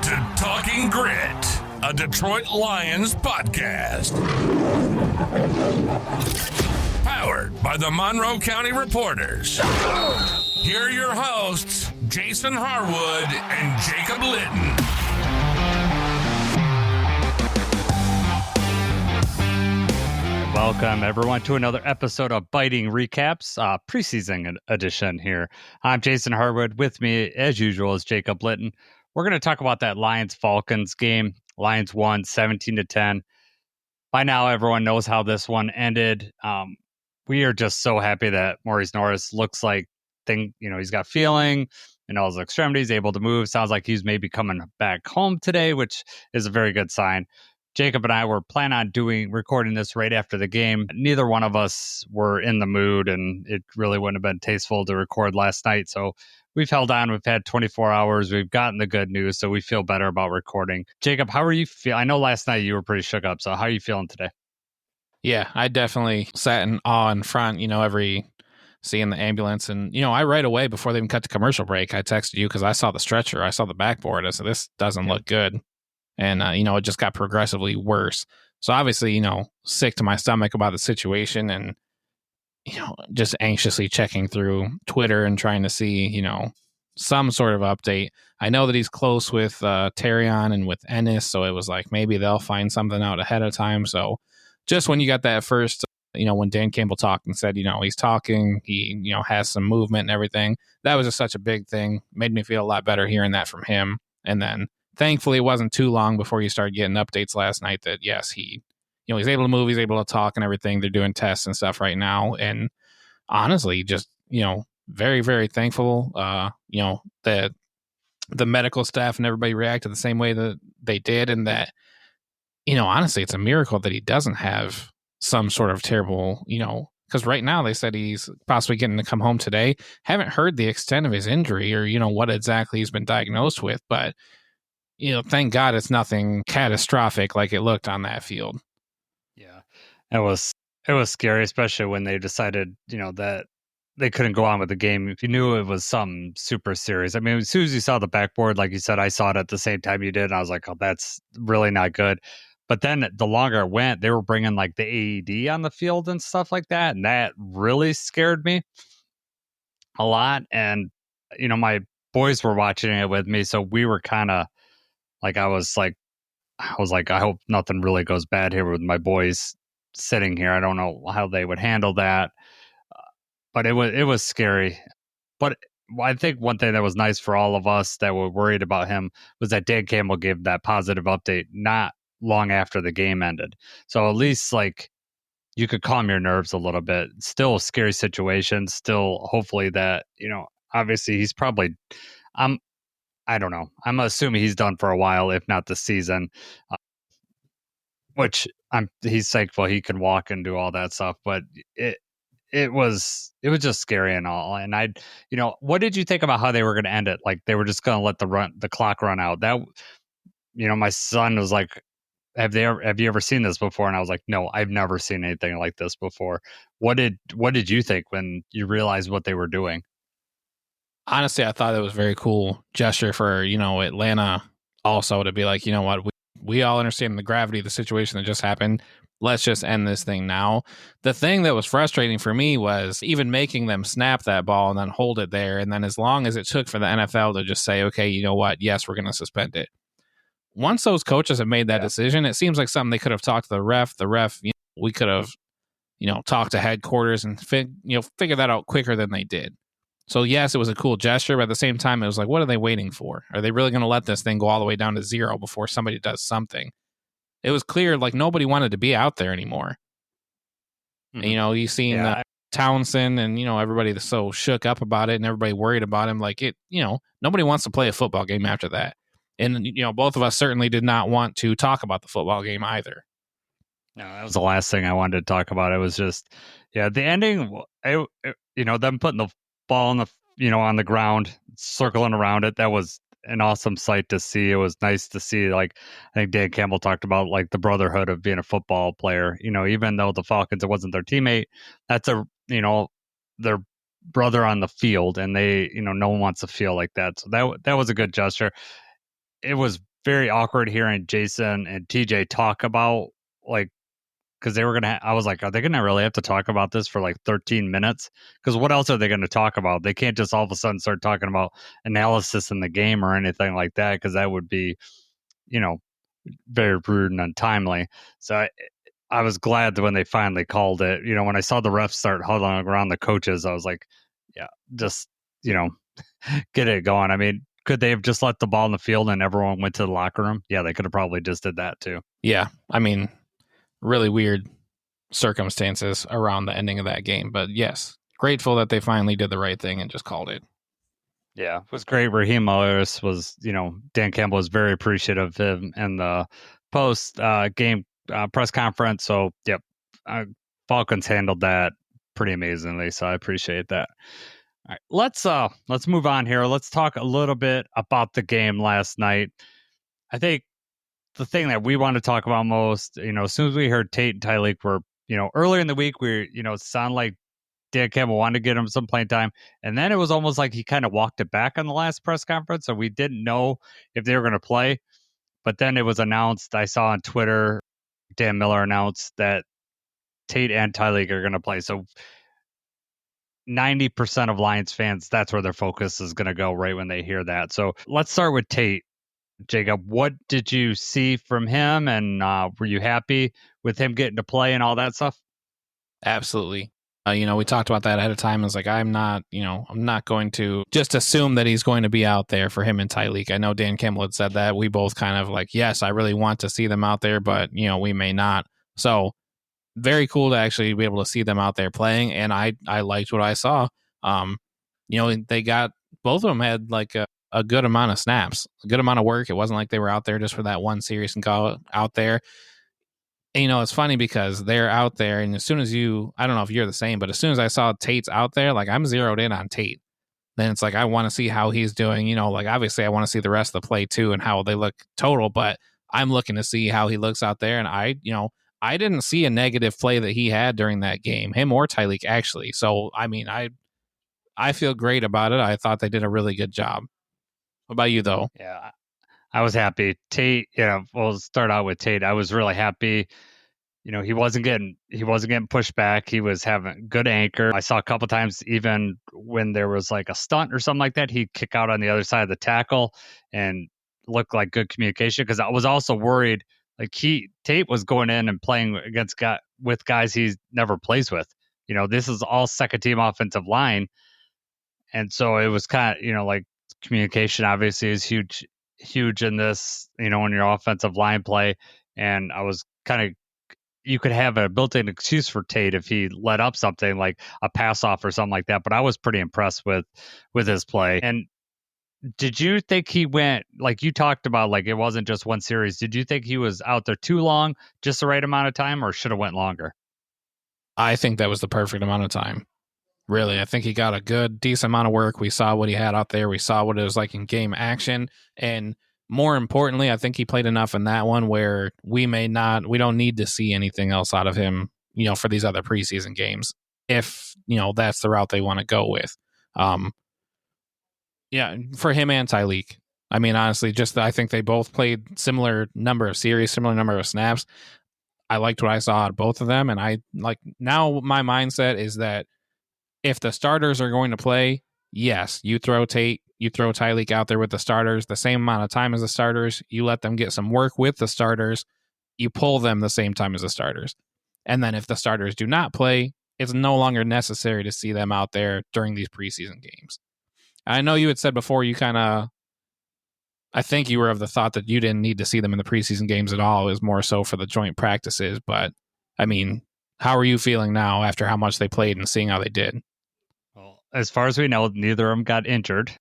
to Talking Grit, a Detroit Lions podcast. Powered by the Monroe County Reporters. Here are your hosts, Jason Harwood and Jacob Litton. Welcome, everyone, to another episode of Biting Recaps, preseason edition here. I'm Jason Harwood. With me, as usual, is Jacob Litton. We're going to talk about that Lions-Falcons game. Lions won 17-10. By now, everyone knows how this one ended. We are just so happy that Maurice Norris looks like he's got feeling in all his extremities, able to move. Sounds like he's maybe coming back home today, which is a very good sign. Jacob and I were planning on recording this right after the game. Neither one of us were in the mood, and it really wouldn't have been tasteful to record last night. So we've held on. We've had 24 hours. We've gotten the good news, so we feel better about recording. Jacob, how are you feeling? I know last night you were pretty shook up, so how are you feeling today? Yeah, I definitely sat in awe in front, seeing the ambulance. And, I right away, before they even cut to commercial break, I texted you because I saw the stretcher. I saw the backboard. I said, this doesn't look good. And, it just got progressively worse. So obviously, sick to my stomach about the situation and, just anxiously checking through Twitter and trying to see, some sort of update. I know that he's close with Terrion and with Ennis. So it was like maybe they'll find something out ahead of time. So just when you got that first, when Dan Campbell talked and said, he's talking, he, has some movement and everything. That was just such a big thing. Made me feel a lot better hearing that from him. And then thankfully, it wasn't too long before you started getting updates last night that, yes, he's able to move, he's able to talk and everything. They're doing tests and stuff right now. And honestly, just, very, very thankful, that the medical staff and everybody reacted the same way that they did. And that, honestly, it's a miracle that he doesn't have some sort of terrible, because right now they said he's possibly getting to come home today. Haven't heard the extent of his injury or, what exactly he's been diagnosed with, but thank God it's nothing catastrophic like it looked on that field. Yeah, it was scary, especially when they decided, that they couldn't go on with the game. If you knew it was something super serious. I mean, as soon as you saw the backboard, like you said, I saw it at the same time you did, and I was like, oh, that's really not good. But then the longer it went, they were bringing like the AED on the field and stuff like that, and that really scared me a lot. And, my boys were watching it with me, so we were kind of, I was like, I hope nothing really goes bad here with my boys sitting here. I don't know how they would handle that, but it was scary. But I think one thing that was nice for all of us that were worried about him was that Dan Campbell gave that positive update not long after the game ended. So at least you could calm your nerves a little bit. Still a scary situation. Still, hopefully that obviously he's probably I don't know. I'm assuming he's done for a while, if not the season. Which he's thankful he can walk and do all that stuff. But it was just scary and all. And what did you think about how they were going to end it? Like they were just going to let the clock run out. That my son was like, "Have you ever seen this before?" And I was like, "No, I've never seen anything like this before." What did you think when you realized what they were doing? Honestly, I thought it was a very cool gesture for, Atlanta also to be like, what, we all understand the gravity of the situation that just happened. Let's just end this thing now. The thing that was frustrating for me was even making them snap that ball and then hold it there. And then as long as it took for the NFL to just say, okay, you know what? Yes, we're going to suspend it. Once those coaches have made that decision, it seems like something they could have talked to the ref. The ref, we could have, talked to headquarters and figure that out quicker than they did. So, yes, it was a cool gesture, but at the same time, it was like, what are they waiting for? Are they really going to let this thing go all the way down to 0 before somebody does something? It was clear, nobody wanted to be out there anymore. Mm-hmm. And, you've seen Townsend and, everybody that's so shook up about it and everybody worried about him. Nobody wants to play a football game after that. And, both of us certainly did not want to talk about the football game either. No, that was the last thing I wanted to talk about. It was just, the ending, them putting the ball on on the ground, circling around it. That was an awesome sight to see. It was nice to see. I think Dan Campbell talked about the brotherhood of being a football player. Even though the Falcons, it wasn't their teammate, that's their brother on the field, and they, no one wants to feel like that. So that was a good gesture. It was very awkward hearing Jason and TJ talk about, like, because they were going to, I was like, are they going to really have to talk about this for like 13 minutes? Because what else are they going to talk about? They can't just all of a sudden start talking about analysis in the game or anything like that, because that would be, very rude and untimely. So I was glad that when they finally called it, when I saw the refs start huddling around the coaches, I was like, yeah, just, get it going. I mean, could they have just let the ball in the field and everyone went to the locker room? Yeah, they could have probably just did that too. Yeah, I mean, really weird circumstances around the ending of that game. But yes, grateful that they finally did the right thing and just called it. Yeah, it was great. Raheem Morris was, Dan Campbell was very appreciative of him in the post game press conference. So, yep, Falcons handled that pretty amazingly. So I appreciate that. All right, let's move on here. Let's talk a little bit about the game last night. I think the thing that we want to talk about most, as soon as we heard Tate and Tyliek were, earlier in the week, it sounded like Dan Campbell wanted to get him some playing time. And then it was almost like he kind of walked it back on the last press conference. So we didn't know if they were going to play. But then it was announced, I saw on Twitter, Dan Miller announced that Tate and Tyliek are going to play. So 90% of Lions fans, that's where their focus is going to go right when they hear that. So let's start with Tate. Jacob, what did you see from him? And were you happy with him getting to play and all that stuff? Absolutely. We talked about that ahead of time. I was like, I'm not going to just assume that he's going to be out there for him and Tyleek. I know Dan Campbell had said that. We both kind of like, yes, I really want to see them out there, but, we may not. So very cool to actually be able to see them out there playing. And I liked what I saw. They got, both of them had like a good amount of snaps, a good amount of work. It wasn't like they were out there just for that one series and go out there. And, it's funny because they're out there, and as soon as I don't know if you're the same, but as soon as I saw Tate's out there, like I'm zeroed in on Tate. Then it's like, I want to see how he's doing, like obviously I want to see the rest of the play too and how they look total, but I'm looking to see how he looks out there. And I didn't see a negative play that he had during that game, him or Tyleek actually. So, I mean, I feel great about it. I thought they did a really good job. What about you though? Yeah, I was happy. Tate, we'll start out with Tate. I was really happy. He wasn't getting pushed back. He was having good anchor. I saw a couple times, even when there was like a stunt or something like that, he'd kick out on the other side of the tackle and look like good communication. Because I was also worried, like Tate was going in and playing with guys he never plays with. This is all second team offensive line, and so it was kind of like communication obviously is huge in this. In your offensive line play, and I was kind of. You could have a built-in excuse for Tate if he let up something like a pass off or something like that. But I was pretty impressed with his play. And did you think he went, like you talked about, like it wasn't just one series? Did you think he was out there too long, just the right amount of time, or should have went longer? I think that was the perfect amount of time. Really, I think he got a good, decent amount of work. We saw what he had out there. We saw what it was like in game action. And more importantly, I think he played enough in that one where we don't need to see anything else out of him, for these other preseason games. If, that's the route they want to go with. Yeah, for him and Tyleek. I mean, honestly, I think they both played similar number of series, similar number of snaps. I liked what I saw out of both of them. And now my mindset is that if the starters are going to play, yes, you throw Tate, you throw Tyleek out there with the starters the same amount of time as the starters. You let them get some work with the starters. You pull them the same time as the starters. And then if the starters do not play, it's no longer necessary to see them out there during these preseason games. I know you had said before I think you were of the thought that you didn't need to see them in the preseason games at all. It was more so for the joint practices. But, I mean, how are you feeling now after how much they played and seeing how they did? Well, as far as we know, neither of them got injured.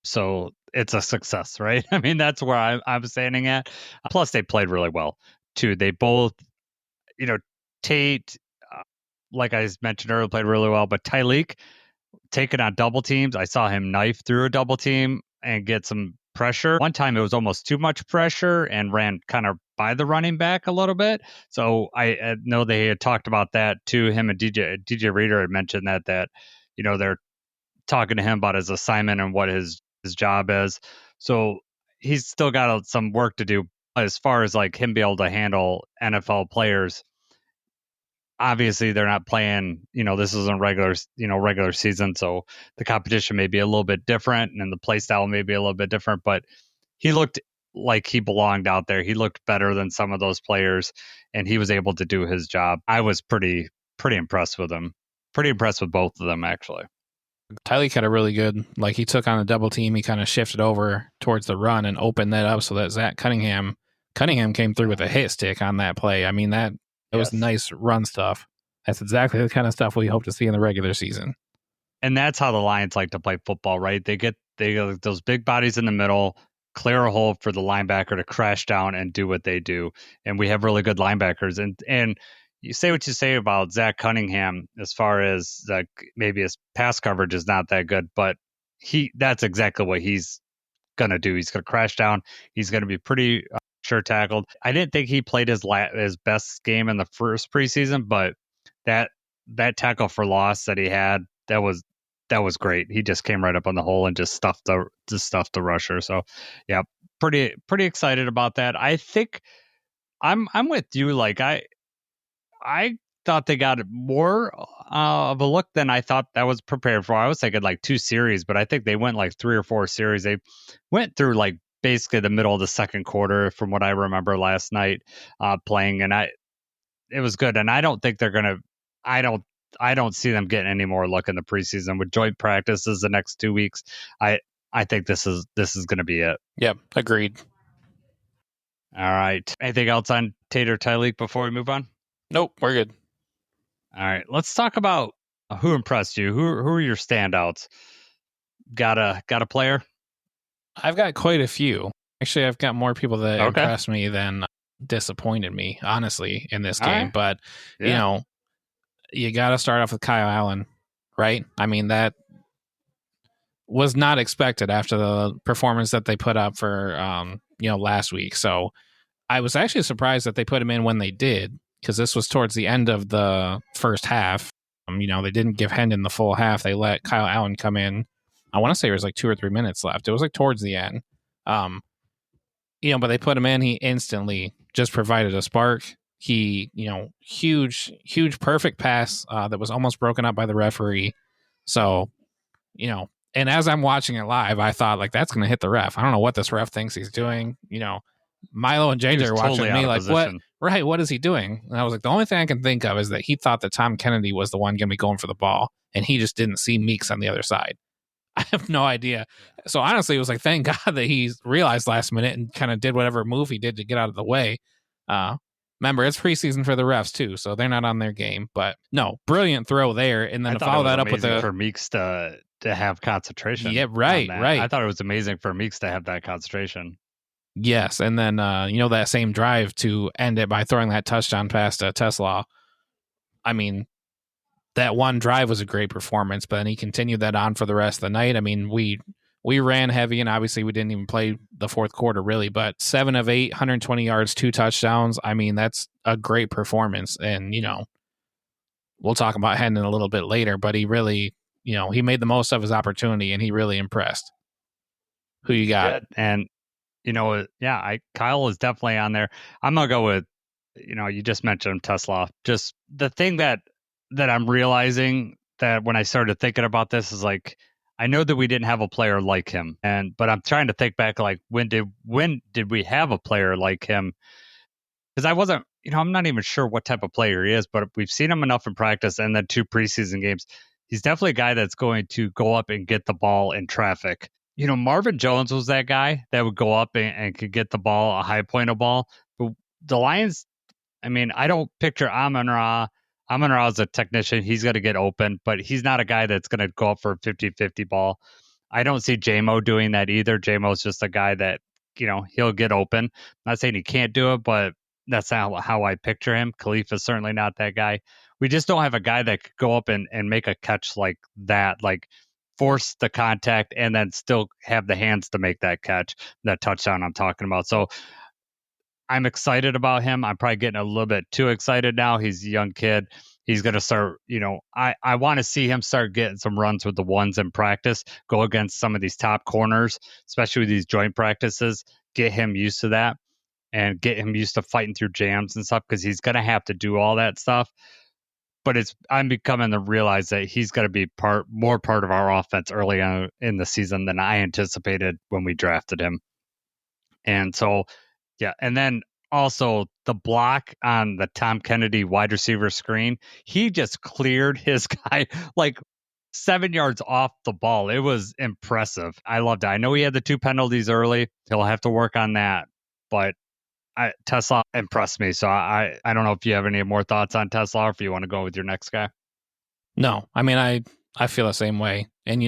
So it's a success, right? I mean, that's where I'm standing at. Plus, they played really well, too. They both, Tate, like I mentioned earlier, played really well. But Tyleek, taking on double teams, I saw him knife through a double team and get some pressure. One time it was almost too much pressure and ran kind of by the running back a little bit. So I know they had talked about that too. Him and DJ Reader had mentioned that they're talking to him about his assignment and what his job is. So he's still got some work to do as far as like him be able to handle NFL players. Obviously, they're not playing. This isn't regular season, so the competition may be a little bit different, and the play style may be a little bit different. But he looked like he belonged out there. He looked better than some of those players, and he was able to do his job. I was pretty impressed with him. Pretty impressed with both of them, actually. Tyliek had a really good, like he took on a double team. He kind of shifted over towards the run and opened that up so that Zach Cunningham came through with a hit stick on that play. I mean, it was nice run stuff. That's exactly the kind of stuff we hope to see in the regular season. And that's how the Lions like to play football, right? They get those big bodies in the middle, clear a hole for the linebacker to crash down and do what they do. And we have really good linebackers. And you say what you say about Zach Cunningham as far as like maybe his pass coverage is not that good, but that's exactly what he's going to do. He's going to crash down. He's going to be pretty sure tackled. I didn't think he played his best game in the first preseason, but that tackle for loss that he had, that was great. He just came right up on the hole and just stuffed the rusher. So yeah, pretty excited about that. I think I'm with you. Like I thought they got more of a look than I thought that was prepared for. I was thinking like 2 series, but I think they went like 3 or 4 series. They went through like basically the middle of the second quarter from what I remember last night playing. And it was good. And I don't think they're going to, I don't see them getting any more luck in the preseason with joint practices the next 2 weeks. I think this is going to be it. Yep. Agreed. All right. Anything else on Tate or Tyliek before we move on? Nope, we're good. All right, let's talk about who impressed you. Who are your standouts? Got a player? I've got quite a few. Actually, I've got more people that impressed me than disappointed me, honestly, in this game. Right. But, you got to start off with Kyle Allen, right? I mean, that was not expected after the performance that they put up for, last week. So I was actually surprised that they put him in when they did, because this was towards the end of the first half. They didn't give Hendon the full half. They let Kyle Allen come in. I want to say there was like 2 or 3 minutes left. It was like towards the end. But they put him in. He instantly just provided a spark. He, huge, perfect pass that was almost broken up by the referee. So, and as I'm watching it live, I thought like that's going to hit the ref. I don't know what this ref thinks he's doing. Milo and JJ are watching me like, what? Right, what is he doing? And I was like, the only thing I can think of is that he thought that Tom Kennedy was the one going to be going for the ball, and he just didn't see Meeks on the other side. I have no idea. So honestly, it was like, thank God that he realized last minute and kind of did whatever move he did to get out of the way. Remember, it's preseason for the refs too, so they're not on their game. But no, brilliant throw there, and then to follow that up with for Meeks to have concentration. Yeah, right. I thought it was amazing for Meeks to have that concentration. Yes, and then that same drive to end it by throwing that touchdown pass to Tesla. I mean, that one drive was a great performance, but then he continued that on for the rest of the night. I mean, we ran heavy, and obviously we didn't even play the fourth quarter really, but 7 of 8, 120 yards, 2 touchdowns. I mean, that's a great performance, and we'll talk about Hendon a little bit later, but he really, he made the most of his opportunity, and he really impressed. Who you got? And Kyle is definitely on there. I'm gonna go with, you just mentioned Tesla. Just the thing that I'm realizing that when I started thinking about this is like, I know that we didn't have a player like him, but I'm trying to think back, like when did we have a player like him? Because I wasn't, I'm not even sure what type of player he is, but we've seen him enough in practice and then 2 preseason games. He's definitely a guy that's going to go up and get the ball in traffic. Marvin Jones was that guy that would go up and could get the ball, a high point of ball. But the Lions, I mean, I don't picture Amon-Ra. Amon-Ra is a technician. He's going to get open, but he's not a guy that's going to go up for a 50-50 ball. I don't see J-Mo doing that either. J-Mo's just a guy that, he'll get open. I'm not saying he can't do it, but that's not how I picture him. Khalif is certainly not that guy. We just don't have a guy that could go up and make a catch like that, like force the contact and then still have the hands to make that catch, that touchdown I'm talking about. So I'm excited about him. I'm probably getting a little bit too excited now. He's a young kid. He's going to start, I want to see him start getting some runs with the ones in practice, go against some of these top corners, especially with these joint practices, get him used to that and get him used to fighting through jams and stuff because he's going to have to do all that stuff. But I'm becoming to realize that he's going to be more part of our offense early on in the season than I anticipated when we drafted him. And so, yeah. And then also the block on the Tom Kennedy wide receiver screen, he just cleared his guy like 7 yards off the ball. It was impressive. I loved it. I know he had the 2 penalties early. He'll have to work on that. But Tesla impressed me. So I don't know if you have any more thoughts on Tesla or if you want to go with your next guy. No, I mean, I feel the same way. And,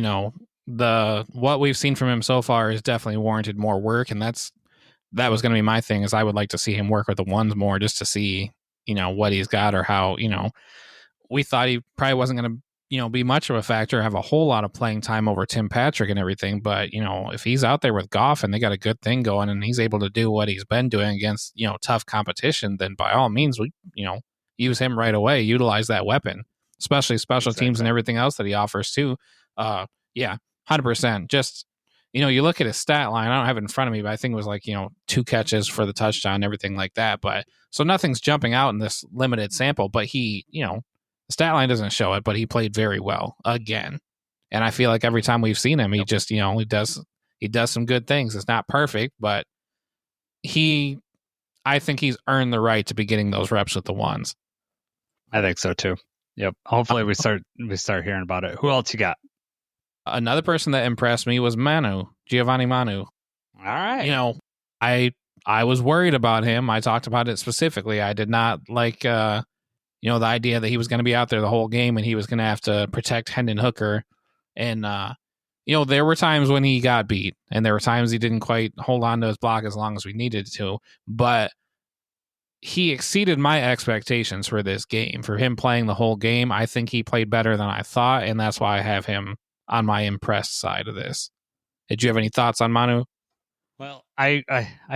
what we've seen from him so far is definitely warranted more work. And that was going to be my thing, is I would like to see him work with the ones more just to see, what he's got or how, we thought he probably wasn't going to, be much of a factor, have a whole lot of playing time over Tim Patrick and everything. But, if he's out there with Goff and they got a good thing going and he's able to do what he's been doing against, tough competition, then by all means, we, use him right away, utilize that weapon, especially special teams and everything else that he offers too. Yeah, 100%. Just, you look at his stat line, I don't have it in front of me, but I think it was like, 2 catches for the touchdown, everything like that. But so nothing's jumping out in this limited sample, but he, the stat line doesn't show it, but he played very well again. And I feel like every time we've seen him, he just, he does some good things. It's not perfect, but I think he's earned the right to be getting those reps with the ones. I think so too. Yep. Hopefully we start hearing about it. Who else you got? Another person that impressed me was Giovanni Manu. All right. I was worried about him. I talked about it specifically. I did not like, the idea that he was going to be out there the whole game and he was going to have to protect Hendon Hooker. And, there were times when he got beat and there were times he didn't quite hold on to his block as long as we needed to. But he exceeded my expectations for this game. For him playing the whole game, I think he played better than I thought, and that's why I have him on my impressed side of this. Did you have any thoughts on Manu? Well, I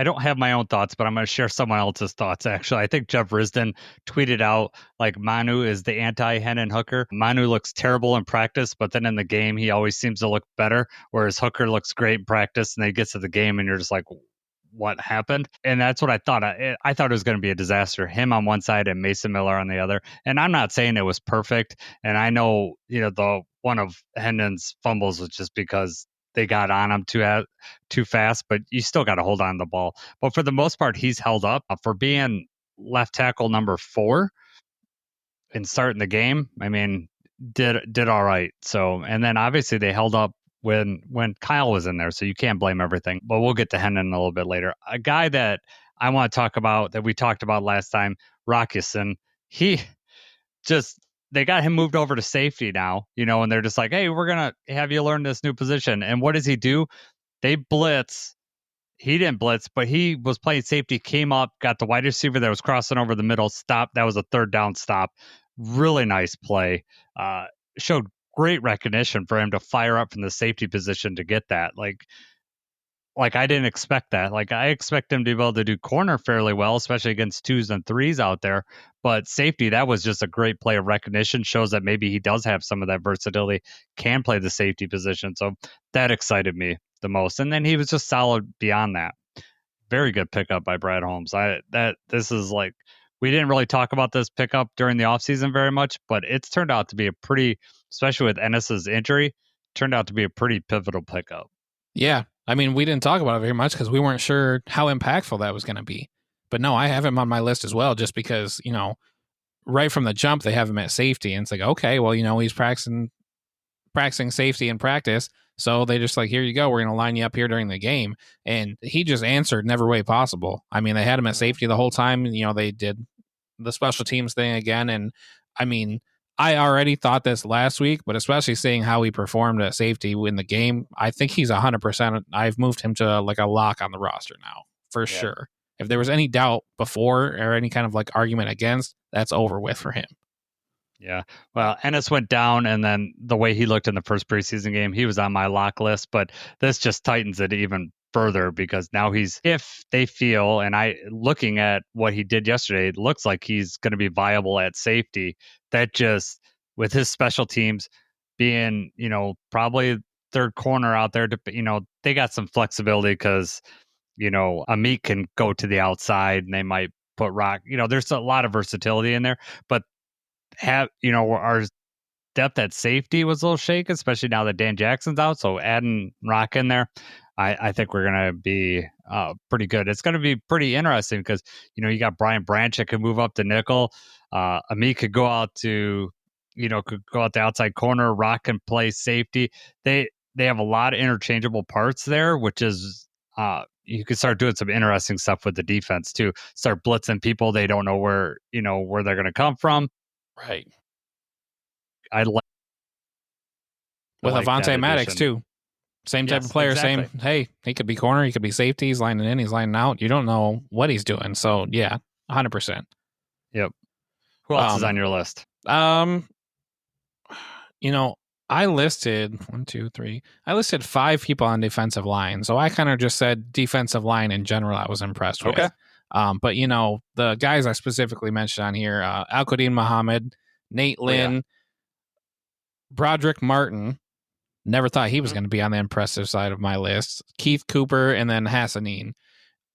don't have my own thoughts, but I'm going to share someone else's thoughts, actually. I think Jeff Risdon tweeted out, like, Manu is the anti-Hendon Hooker. Manu looks terrible in practice, but then in the game, he always seems to look better, whereas Hooker looks great in practice, and then he gets to the game, and you're just like, what happened? And that's what I thought. I thought it was going to be a disaster. Him on one side and Mason Miller on the other. And I'm not saying it was perfect. And I know, the one of Hendon's fumbles was just because they got on him too fast, but you still got to hold on to the ball. But for the most part, he's held up for being left tackle number 4 and starting the game. I mean, did all right. So, and then obviously they held up when Kyle was in there, so you can't blame everything. But we'll get to Hendon a little bit later. A guy that I want to talk about that we talked about last time, Rockison, they got him moved over to safety now, and they're just like, hey, we're going to have you learn this new position. And what does he do? They blitz. He didn't blitz, but he was playing safety, came up, got the wide receiver that was crossing over the middle, stop. That was a 3rd down stop. Really nice play. Showed great recognition for him to fire up from the safety position to get that. Like I didn't expect that. Like, I expect him to be able to do corner fairly well, especially against 2s and 3s out there. But safety, that was just a great play of recognition. Shows that maybe he does have some of that versatility, can play the safety position. So that excited me the most. And then he was just solid beyond that. Very good pickup by Brad Holmes. This is like, we didn't really talk about this pickup during the offseason very much, but it's turned out to be a pretty, especially with Ennis's injury, turned out to be a pretty pivotal pickup. Yeah. I mean, we didn't talk about it very much because we weren't sure how impactful that was going to be. But no, I have him on my list as well, just because, right from the jump, they have him at safety. And it's like, okay, well, he's practicing safety in practice. So they just like, here you go. We're going to line you up here during the game. And he just answered in every way possible. I mean, they had him at safety the whole time. They did the special teams thing again. And I mean, I already thought this last week, but especially seeing how he performed at safety in the game, I think he's 100%. I've moved him to like a lock on the roster now, for sure. If there was any doubt before or any kind of like argument against, that's over with for him. Yeah. Well, Ennis went down, and then the way he looked in the first preseason game, he was on my lock list, but this just tightens it even further, because now if they feel, and looking at what he did yesterday, it looks like he's going to be viable at safety. That just, with his special teams being, probably third corner out there, they got some flexibility because, Amit can go to the outside and they might put Rock, there's a lot of versatility in there, but our depth at safety was a little shaky, especially now that Dan Jackson's out. So adding Rock in there, I think we're going to be pretty good. It's going to be pretty interesting because, you got Brian Branch that could move up to nickel. Amit could go out to, could go out the outside corner. Rock can play safety. They have a lot of interchangeable parts there, which is you could start doing some interesting stuff with the defense too. Start blitzing people. They don't know where they're going to come from. Right. I like with Avonte Maddox addition. too. Same type of player. Exactly. Same. Hey, he could be corner. He could be safety. He's lining in. He's lining out. You don't know what he's doing. So yeah, 100%. Yep. Who else is on your list? I listed 1, 2, 3. I listed 5 people on defensive line. So I kind of just said defensive line in general. I was impressed with. Okay. But the guys I specifically mentioned on here: Al-Qadim Muhammad, Nate Lynn, Broderick Martin. Never thought he was going to be on the impressive side of my list. Keith Cooper, and then Hassanin.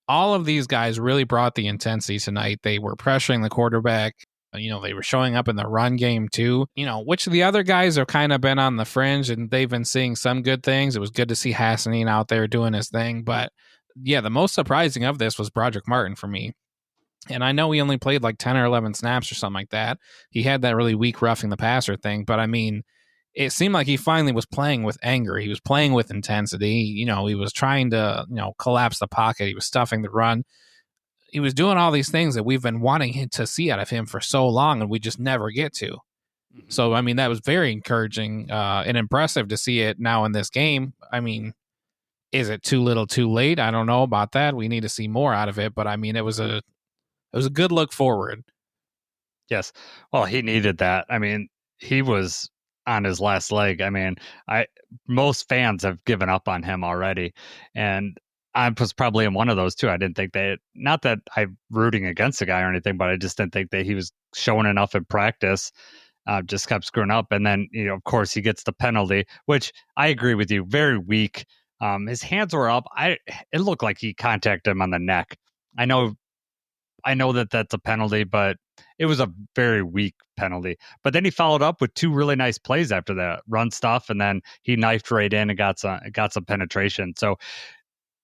All of these guys really brought the intensity tonight. They were pressuring the quarterback. They were showing up in the run game too. Which of the other guys have kind of been on the fringe and they've been seeing some good things. It was good to see Hassanin out there doing his thing. But yeah, the most surprising of this was Broderick Martin for me. And I know he only played like 10 or 11 snaps or something like that. He had that really weak roughing the passer thing. But I mean, it seemed like he finally was playing with anger. He was playing with intensity. He was trying to, collapse the pocket. He was stuffing the run. He was doing all these things that we've been wanting to see out of him for so long, and we just never get to. Mm-hmm. So, I mean, that was very encouraging and impressive to see it now in this game. I mean, is it too little too late? I don't know about that. We need to see more out of it. But, I mean, it was a good look forward. Yes. Well, he needed that. I mean, he was on his last leg. I mean, most fans have given up on him already, and I was probably in one of those too. I didn't think not that I'm rooting against the guy or anything, but I just didn't think that he was showing enough in practice. Just kept screwing up, and then of course he gets the penalty, which I agree with you, very weak. His hands were up. It looked like he contacted him on the neck. I know that that's a penalty, but it was a very weak penalty. But then he followed up with 2 really nice plays after that, run stuff, and then he knifed right in and got some penetration. So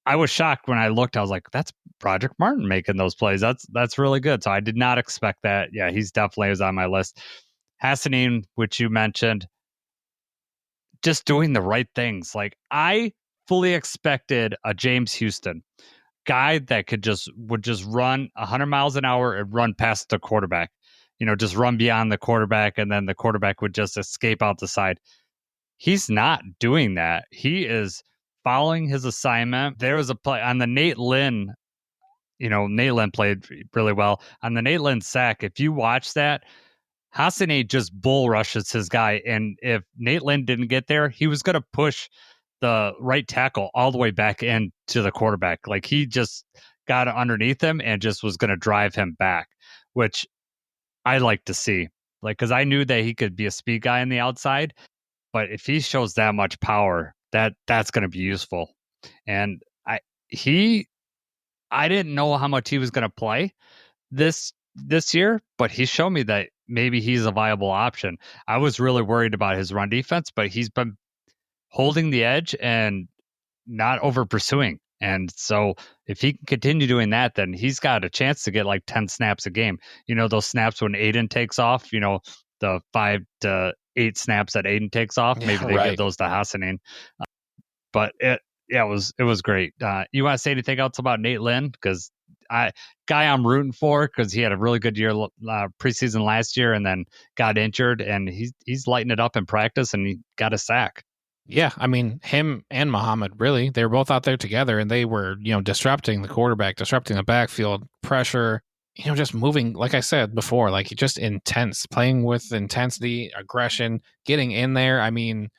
I was shocked when I looked. I was like, that's Broderick Martin making those plays. That's really good. So I did not expect that. Yeah, he's definitely was on my list. Hassanin, which you mentioned, just doing the right things. Like, I fully expected a James Houston guy that would just run 100 miles an hour and run past the quarterback, just run beyond the quarterback, and then the quarterback would just escape out the side. He's not doing that. He is following his assignment. There was a play on the Nate Lynn. Nate Lynn played really well on the Nate Lynn sack. If you watch that, Hassanin just bull rushes his guy, and if Nate Lynn didn't get there, he was going to push the right tackle all the way back into the quarterback. Like, he just got underneath him and just was going to drive him back, which I like to see. Like, because I knew that he could be a speed guy on the outside, but if he shows that much power, that's going to be useful. And I didn't know how much he was going to play this year, but he showed me that maybe he's a viable option. I was really worried about his run defense, but he's been holding the edge and not over pursuing. And so if he can continue doing that, then he's got a chance to get like 10 snaps a game. Those snaps when Aiden takes off, the 5 to 8 snaps that Aiden takes off, maybe they give those to Hassanin. But it was great. You want to say anything else about Nate Lynn? Because I'm rooting for, because he had a really good year preseason last year and then got injured, and he's lighting it up in practice, and he got a sack. Yeah, I mean, him and Muhammad, really, they were both out there together, and they were, disrupting the quarterback, disrupting the backfield, pressure, just moving, like I said before, like just intense, playing with intensity, aggression, getting in there. I mean,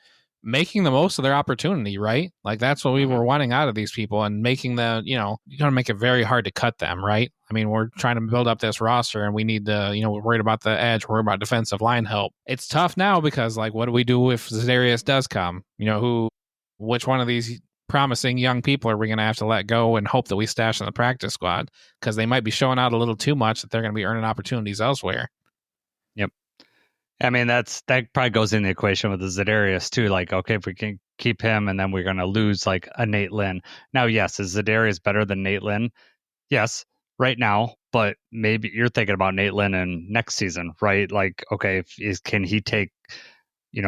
making the most of their opportunity, right? Like that's what we were wanting out of these people, and making the, you got to make it very hard to cut them, right? I mean, we're trying to build up this roster, and we need to, we're worried about the edge, we're worried about defensive line help. It's tough now because, like, what do we do if Za'Darius does come? Which one of these promising young people are we going to have to let go and hope that we stash in the practice squad? Because they might be showing out a little too much that they're going to be earning opportunities elsewhere. Yep. I mean, that probably goes in the equation with the Za'Darius too. Like, okay, if we can keep him, and then we're going to lose like a Nate Lynn. Now, yes, is Za'Darius better than Nate Lynn? Yes, right now, but maybe you're thinking about Nate Lynn in next season, right? Like, okay, can he take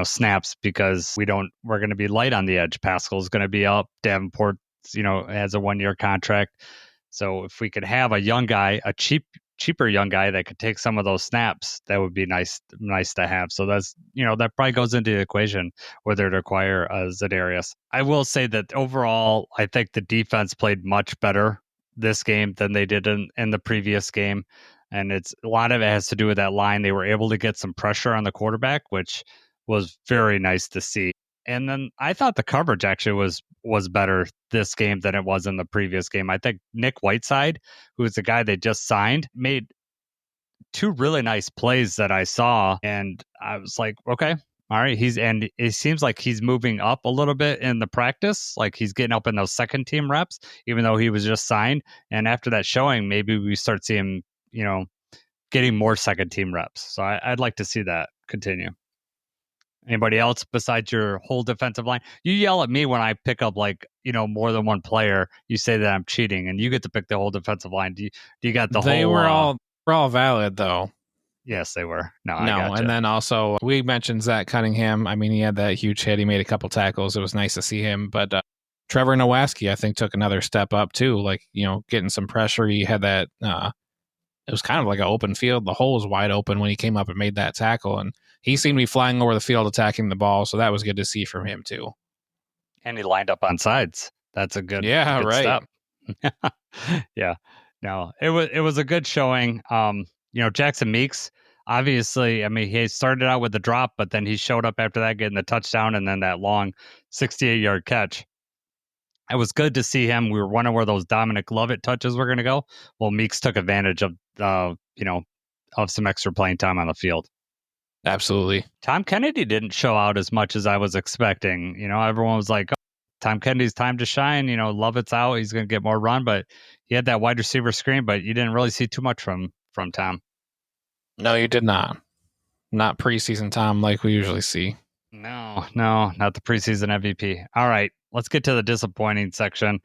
snaps, because we're going to be light on the edge. Pascal's going to be up. Davenport, has a 1-year contract. So if we could have a young guy, a cheaper young guy that could take some of those snaps, that would be nice to have. So that's, that probably goes into the equation whether to acquire Za'Darius. I will say that overall, I think the defense played much better this game than they did in the previous game. And a lot of it has to do with that line. They were able to get some pressure on the quarterback, which was very nice to see. And then I thought the coverage actually was better this game than it was in the previous game. I think Nick Whiteside, who is the guy they just signed, made 2 really nice plays that I saw, and I was like, okay, all right. And it seems like he's moving up a little bit in the practice, like he's getting up in those second team reps, even though he was just signed. And after that showing, maybe we start seeing him, getting more second team reps. So I'd like to see that continue. Anybody else besides your whole defensive line? You yell at me when I pick up more than one player. You say that I'm cheating, and you get to pick the whole defensive line. Do you got the whole? They were all valid though. Yes, they were. No, and then also we mentioned Zach Cunningham. I mean, he had that huge hit. He made a couple tackles. It was nice to see him. But Trevor Nowaski, I think, took another step up too. Like, getting some pressure. He had that. It was kind of like an open field. The hole was wide open when he came up and made that tackle, and he seemed to be flying over the field attacking the ball. So that was good to see from him too. And he lined up on sides. That's a good right step. Yeah. No, it was a good showing. Jackson Meeks, obviously, I mean, he started out with the drop, but then he showed up after that, getting the touchdown, and then that long 68-yard catch. It was good to see him. We were wondering where those Dominic Lovett touches were going to go. Well, Meeks took advantage of some extra playing time on the field. Absolutely. Tom Kennedy didn't show out as much as I was expecting. Everyone was like, oh, Tom Kennedy's time to shine. Lovett's out. He's going to get more run, but he had that wide receiver screen, but you didn't really see too much from Tom. No, you did not. Not preseason Tom like we usually see. No, not the preseason MVP. All right, let's get to the disappointing section.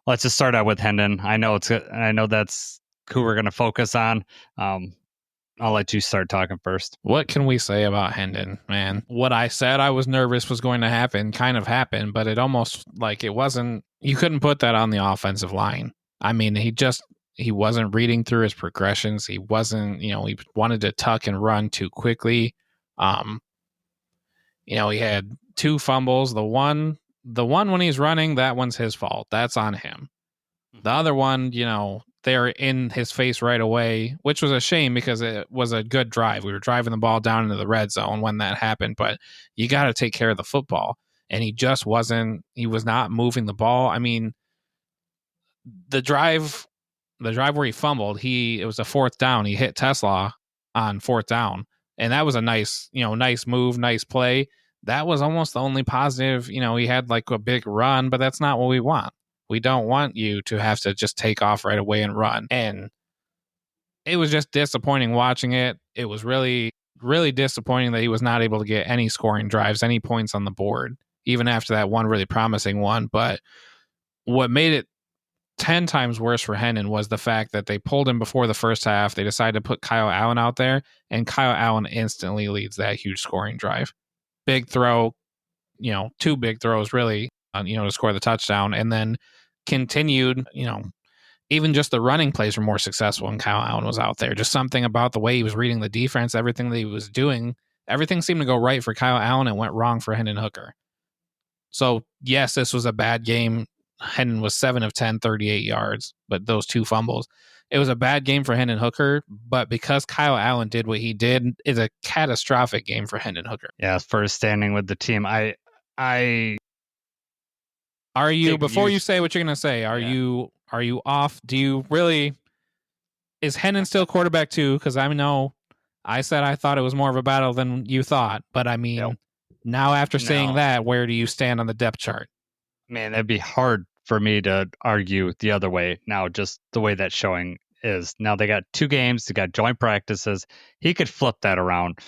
Let's just start out with Hendon. I know that's who we're going to focus on. I'll let you start talking first. What can we say about Hendon, man? What I said I was nervous was going to happen kind of happened, but it almost it wasn't. You couldn't put that on the offensive line. I mean, he wasn't reading through his progressions. He wasn't, he wanted to tuck and run too quickly. He had 2 fumbles. The one when he's running, that one's his fault. That's on him. The other one, they're in his face right away, which was a shame because it was a good drive. We were driving the ball down into the red zone when that happened, but you got to take care of the football. And he was not moving the ball. I mean, the drive where he fumbled, it was a 4th down. He hit Tesla on 4th down. And that was a nice move, nice play. That was almost the only positive. He had a big run, but that's not what we want. We don't want you to have to just take off right away and run. And it was just disappointing watching it. It was really, really disappointing that he was not able to get any scoring drives, any points on the board, even after that one really promising one. But what made it 10 times worse for Hendon was the fact that they pulled him before the first half. They decided to put Kyle Allen out there, and Kyle Allen instantly leads that huge scoring drive. Big throw, 2 big throws really, to score the touchdown, and then continued, even just the running plays were more successful when Kyle Allen was out there. Just something about the way he was reading the defense, everything that he was doing, everything seemed to go right for Kyle Allen and went wrong for Hendon Hooker. So, yes, this was a bad game. Hendon was 7 of 10, 38 yards, but those 2 fumbles. It was a bad game for Hendon Hooker, but because Kyle Allen did what he did, it's a catastrophic game for Hendon Hooker. Yeah, for his standing with the team. I Are you, think before you you say what you're going to say, are you off? Do you really, is Hennon still quarterback too? Because I know I said I thought it was more of a battle than you thought, but I mean, Nope. now after saying No. that, where do you stand on the depth chart? Man, that'd be hard for me to argue the other way now, just the way that showing is. Now they got 2 games, they got joint practices. He could flip that around.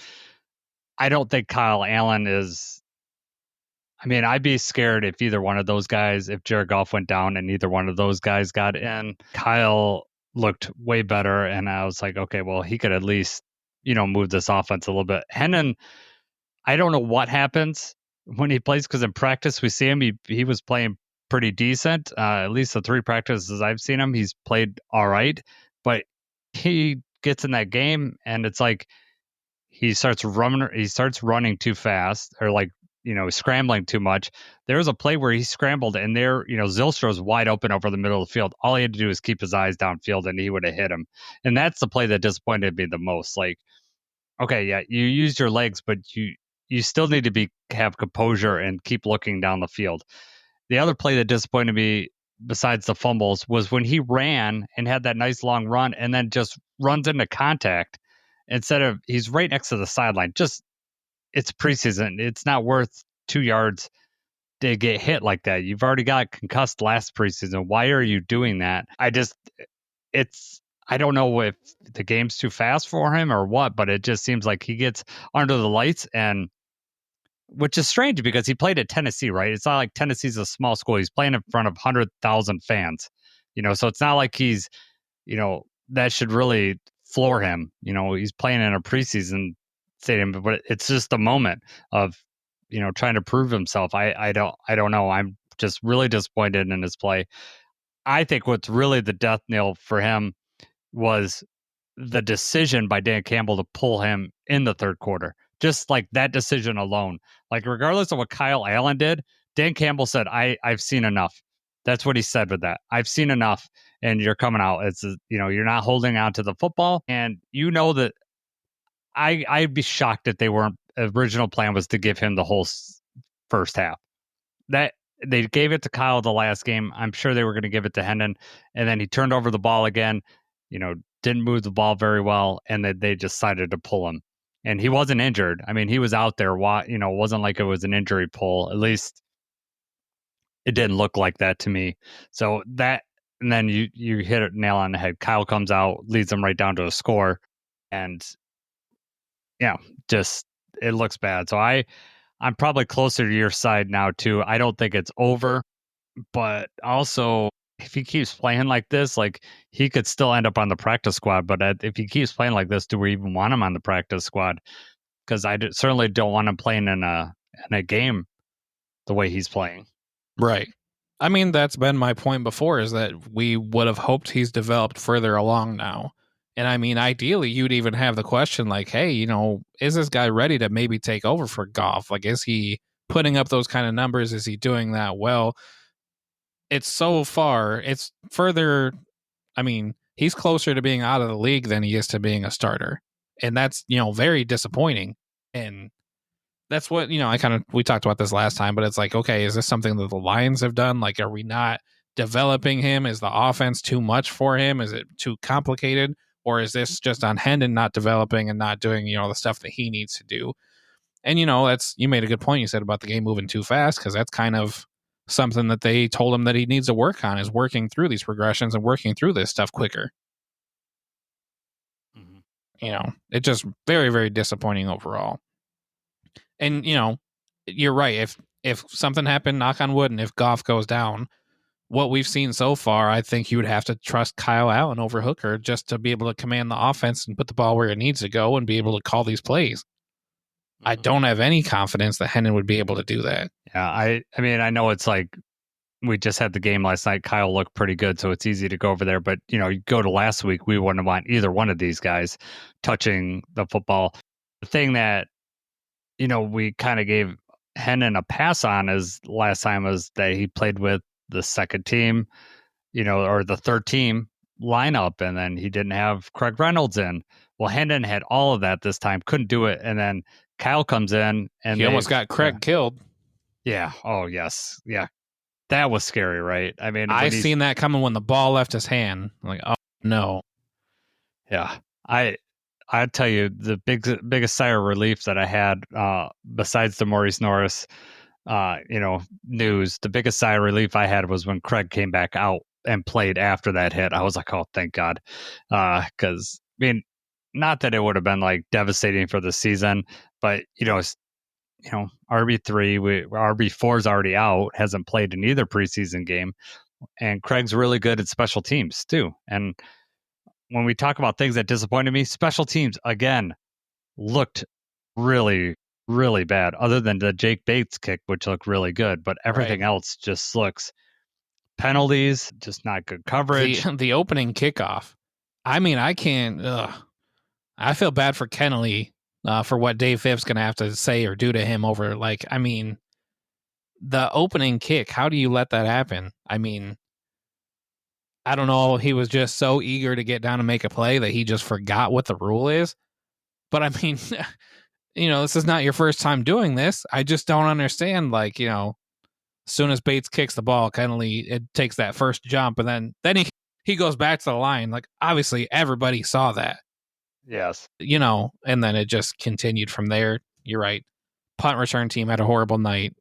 I don't think Kyle Allen is. I mean, I'd be scared if either one of those guys, if Jared Goff went down and either one of those guys got in. Kyle looked way better, and I was like, okay, well, he could at least, move this offense a little bit. Hennon, I don't know what happens when he plays because in practice we see him. He was playing pretty decent. At least the 3 practices I've seen him, he's played all right. But he gets in that game, and it's like he starts running too fast, or like scrambling too much. There was a play where he scrambled, and Zylstra's wide open over the middle of the field. All he had to do was keep his eyes downfield, and he would have hit him. And that's the play that disappointed me the most. Like, okay, yeah, you used your legs, but you still need to have composure and keep looking down the field. The other play that disappointed me, besides the fumbles, was when he ran and had that nice long run and then just runs into contact instead of, he's right next to the sideline. Just, it's preseason. It's not worth 2 yards to get hit like that. You've already got concussed last preseason. Why are you doing that? I don't know if the game's too fast for him or what, but it just seems like he gets under the lights, and which is strange because he played at Tennessee, right? It's not like Tennessee's a small school. He's playing in front of 100,000 fans, so it's not like he's, that should really floor him. He's playing in a preseason stadium, but it's just a moment of, trying to prove himself. I don't know. I'm just really disappointed in his play. I think what's really the death knell for him was the decision by Dan Campbell to pull him in the 3rd quarter. Just like that decision alone, like regardless of what Kyle Allen did, Dan Campbell said, I've seen enough. That's what he said with that. I've seen enough, and you're coming out. It's, you're not holding on to the football. And that I'd be shocked if they weren't, original plan was to give him the whole first half. That they gave it to Kyle the last game. I'm sure they were going to give it to Hendon, and then he turned over the ball again, didn't move the ball very well, and they decided to pull him. And he wasn't injured. I mean, he was out there. It wasn't like it was an injury pull. At least it didn't look like that to me. So that, and then you hit it nail on the head. Kyle comes out, leads them right down to a score, and just it looks bad. So I'm probably closer to your side now too. I don't think it's over, but also if he keeps playing like this, like he could still end up on the practice squad. But if he keeps playing like this, do we even want him on the practice squad? Because certainly don't want him playing in a game the way he's playing. Right. I mean, that's been my point before, is that we would have hoped he's developed further along now. And I mean, ideally, you'd even have the question like, hey, is this guy ready to maybe take over for Goff? Like, is he putting up those kind of numbers? Is he doing that well? It's so far, it's further. I mean, he's closer to being out of the league than he is to being a starter. And that's, very disappointing. And that's what, we talked about this last time, but it's like, okay, is this something that the Lions have done? Like, are we not developing him? Is the offense too much for him? Is it too complicated? Or is this just on Hendon not developing and not doing, the stuff that he needs to do? And, you made a good point you said about the game moving too fast, because that's kind of something that they told him that he needs to work on, is working through these progressions and working through this stuff quicker. Mm-hmm. It's just very, very disappointing overall. And, you're right. If something happened, knock on wood, and if Goff goes down, what we've seen so far, I think you would have to trust Kyle Allen over Hooker just to be able to command the offense and put the ball where it needs to go and be able to call these plays. Mm-hmm. I don't have any confidence that Hendon would be able to do that. Yeah, I mean, I know it's like we just had the game last night. Kyle looked pretty good, so it's easy to go over there. But, you go to last week, we wouldn't want either one of these guys touching the football. The thing that, we kind of gave Hendon a pass on is last time was that he played with the second team, or the third team lineup, and then he didn't have Craig Reynolds in. Well, Hendon had all of that this time, couldn't do it, and then Kyle comes in, and he almost got Craig killed. Yeah. Oh, yes. Yeah. That was scary, right? I mean, I when he's seen that coming when the ball left his hand. Like, oh no. yeah. I tell you the biggest sigh of relief that I had, besides the Maurice Norris, news. The biggest sigh of relief I had was when Craig came back out and played after that hit. I was like, oh, thank God, because I mean, not that it would have been like devastating for the season, but RB3, RB4 is already out, hasn't played in either preseason game, and Craig's really good at special teams too. And when we talk about things that disappointed me, special teams again looked really, really bad, other than the Jake Bates kick, which looked really good. But everything else just looks penalties, just not good coverage. The opening kickoff. I mean, I can't. I feel bad for Kennelly for what Dave Phipp's going to have to say or do to him over. Like, I mean, the opening kick. How do you let that happen? I mean, I don't know. He was just so eager to get down and make a play that he just forgot what the rule is. But I mean, this is not your first time doing this. I just don't understand. Like, as soon as Bates kicks the ball, Kennelly, it takes that first jump, and then he goes back to the line. Like, obviously, everybody saw that. Yes. And then it just continued from there. You're right. Punt return team had a horrible night.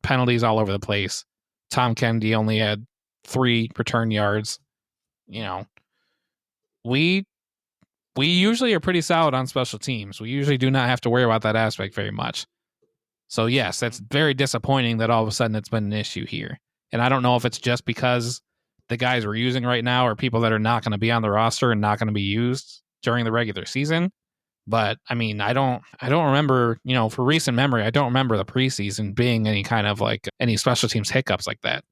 Penalties all over the place. Tom Kennedy only had 3 return yards. We usually are pretty solid on special teams. We usually do not have to worry about that aspect very much. So yes, that's very disappointing that all of a sudden it's been an issue here. And I don't know if it's just because the guys we're using right now are people that are not going to be on the roster and not going to be used during the regular season. But I mean, I don't remember, for recent memory, I don't remember the preseason being any kind of like any special teams hiccups like that.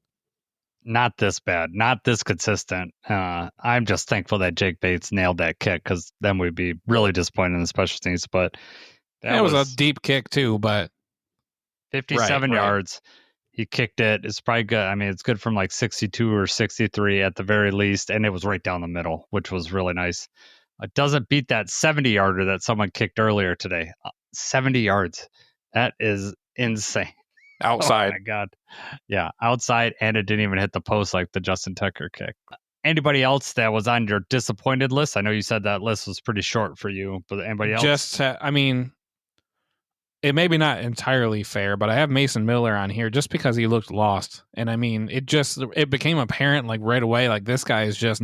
Not this bad, not this consistent. I'm just thankful that Jake Bates nailed that kick, because then we'd be really disappointed in the special teams. But that was a deep kick too, but 57 yards. He kicked it. It's probably good. I mean, it's good from like 62 or 63 at the very least, and it was right down the middle, which was really nice. It doesn't beat that 70-yarder that someone kicked earlier today. 70 yards. That is insane. Outside. Oh, my God. Yeah, outside, and it didn't even hit the post like the Justin Tucker kick. Anybody else that was on your disappointed list? I know you said that list was pretty short for you, but anybody else? I mean, it may be not entirely fair, but I have Mason Miller on here just because he looked lost. And I mean, it became apparent like right away, like this guy is just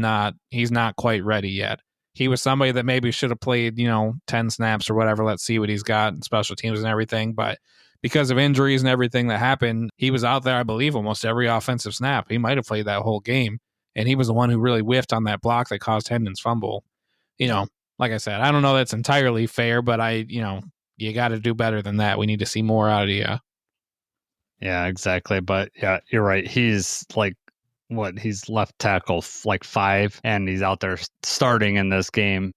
he's not quite ready yet. He was somebody that maybe should have played, 10 snaps or whatever. Let's see what he's got in special teams and everything. But because of injuries and everything that happened, he was out there, I believe, almost every offensive snap. He might have played that whole game. And he was the one who really whiffed on that block that caused Hendon's fumble. Like I said, I don't know that's entirely fair, but you got to do better than that. We need to see more out of you. Yeah, exactly. But yeah, you're right. He's like, he's left tackle like 5, and he's out there starting in this game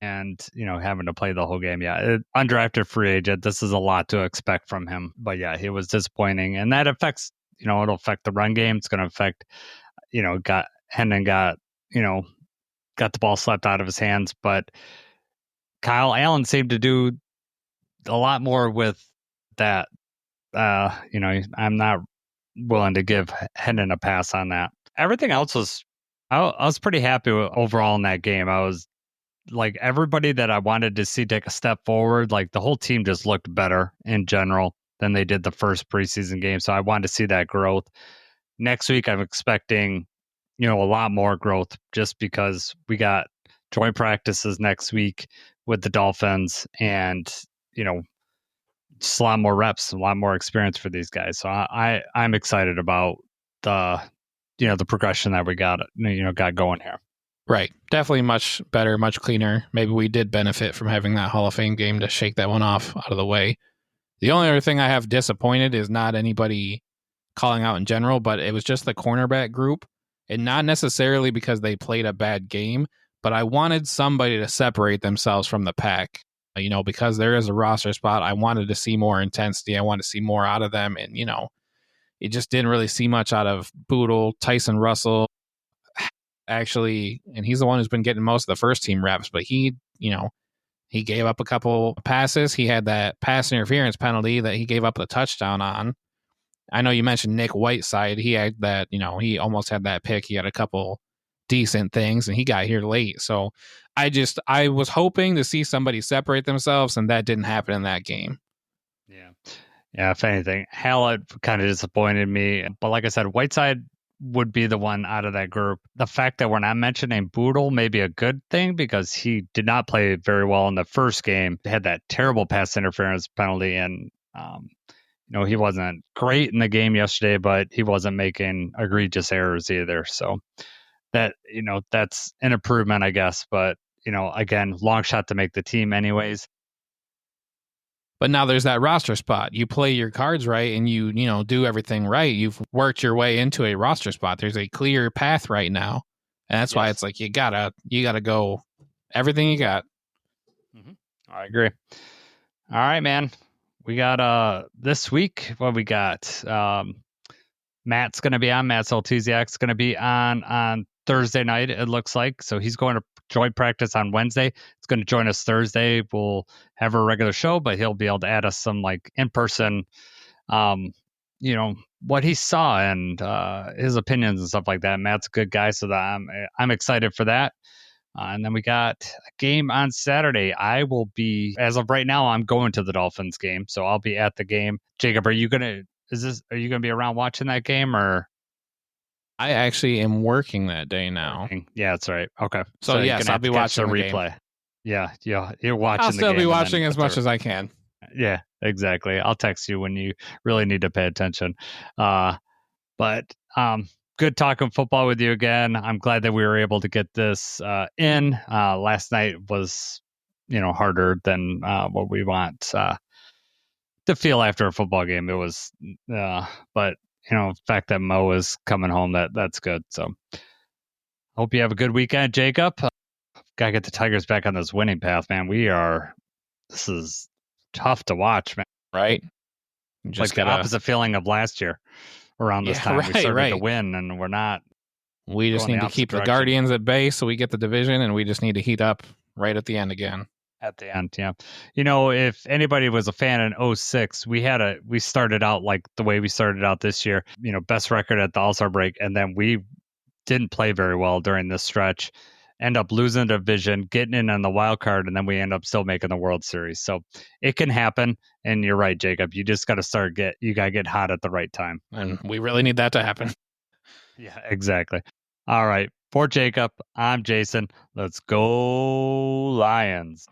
and, having to play the whole game. Yeah, undrafted free agent. This is a lot to expect from him. But yeah, he was disappointing. And that affects, it'll affect the run game. It's going to affect, Hendon got the ball slapped out of his hands. But Kyle Allen seemed to do a lot more with that. I'm not willing to give Hendon a pass on that. Everything else I was pretty happy with overall in that game. I was like, everybody that I wanted to see take a step forward, like the whole team just looked better in general than they did the first preseason game. So I wanted to see that growth. Next week, I'm expecting, a lot more growth, just because we got joint practices next week with the Dolphins, and, just a lot more reps, a lot more experience for these guys. So I'm excited about the progression that we got going here. Right. Definitely much better, much cleaner. Maybe we did benefit from having that Hall of Fame game to shake that one off out of the way. The only other thing I have disappointed is not anybody calling out in general, but it was just the cornerback group, and not necessarily because they played a bad game, but I wanted somebody to separate themselves from the pack. Because there is a roster spot, I wanted to see more intensity. I wanted to see more out of them. And, you just didn't really see much out of Boodle, Tyson Russell, actually. And he's the one who's been getting most of the first team reps, but he gave up a couple passes. He had that pass interference penalty that he gave up the touchdown on. I know you mentioned Nick Whiteside. He had that, he almost had that pick. He had a couple decent things, and he got here late. So I was hoping to see somebody separate themselves, and that didn't happen in that game. Yeah. Yeah, if anything, Hallett kind of disappointed me. But like I said, Whiteside would be the one out of that group. The fact that we're not mentioning Boodle may be a good thing because he did not play very well in the first game. He had that terrible pass interference penalty, and he wasn't great in the game yesterday, but he wasn't making egregious errors either. So that that's an improvement, I guess. But again, long shot to make the team anyways. But now there's that roster spot. You play your cards right and you do everything right. You've worked your way into a roster spot. There's a clear path right now. And that's why it's like you gotta go everything you got. Mm-hmm. I agree. All right, man. We got this week, what we got? Matt's gonna be on. Matt Soltuziak's gonna be on Thursday night, it looks like. So he's going to joint practice on Wednesday. It's going to join us Thursday. We'll have a regular show, but he'll be able to add us some like in-person, what he saw and his opinions and stuff like that. Matt's a good guy, so that I'm excited for that. And then we got a game on Saturday. I will be, as of right now, I'm going to the Dolphins game, so I'll be at the game. Jacob, are you gonna be around watching that game or? I actually am working that day now. Yeah, that's right. Okay. So yes, I'll be watching the replay. Game. Yeah, you're watching. I'll still be watching as much as I can. Yeah, exactly. I'll text you when you really need to pay attention. But good talking football with you again. I'm glad that we were able to get this in. Last night was, harder than what we want to feel after a football game. It was, but. The fact that Mo is coming home, that's good. So hope you have a good weekend, Jacob. Gotta get the Tigers back on this winning path, man. This is tough to watch, man. Right? Just the opposite feeling of last year around this time. We started to win, and we're not. We just need to keep the Guardians at bay so we get the division, and we just need to heat up right at the end again. At the end, yeah. If anybody was a fan in 06, we started out like the way we started out this year, best record at the All-Star break. And then we didn't play very well during this stretch, end up losing the division, getting in on the wild card, and then we end up still making the World Series. So it can happen. And you're right, Jacob. You just got to you got to get hot at the right time. And we really need that to happen. Yeah, exactly. All right. For Jacob, I'm Jason. Let's go Lions.